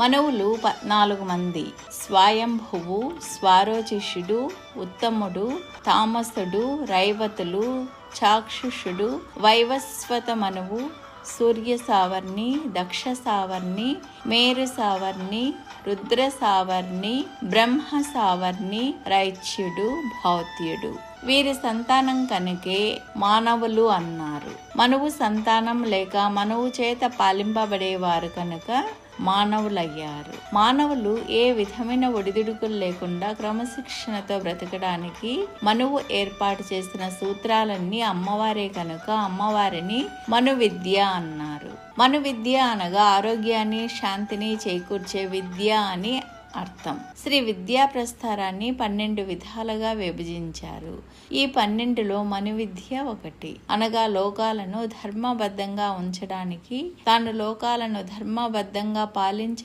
మనువులు 14 మంది. స్వయంభువు, స్వారోచిషుడు, ఉత్తముడు, తామసుడు, రైవతులు, చాక్షుషుడు, వైవస్వత మనువు, సూర్య సావర్ణి, దక్ష సావర్ణి, మేరు సావర్ణి, రుద్ర సావర్ణి, బ్రహ్మ సావర్ణి, రైచ్యుడు, భౌత్యుడు. వీరి సంతానం కనుకే మానవులు అన్నారు. మనువు సంతానం లేక మనువు చేత పాలింపబడేవారు కనుక మానవులయ్యారు. మానవులు ఏ విధమైన ఒడిదుడుకులు లేకుండా క్రమశిక్షణతో బ్రతకడానికి మనువు ఏర్పాటు చేసిన సూత్రాలన్నీ అమ్మవారే కనుక అమ్మవారిని మనువిద్య అన్నారు. మనువిద్య అనగా ఆరోగ్యాన్ని, శాంతిని చేకూర్చే విద్య అని అర్థం. శ్రీ విద్యా ప్రస్థారాన్ని 12 విధాలుగా విభజించారు. ఈ 12లో మనువిద్య ఒకటి. అనగా లోకాలను ధర్మబద్ధంగా ఉంచడానికి, తాను లోకాలను ధర్మబద్ధంగా పాలించడానికి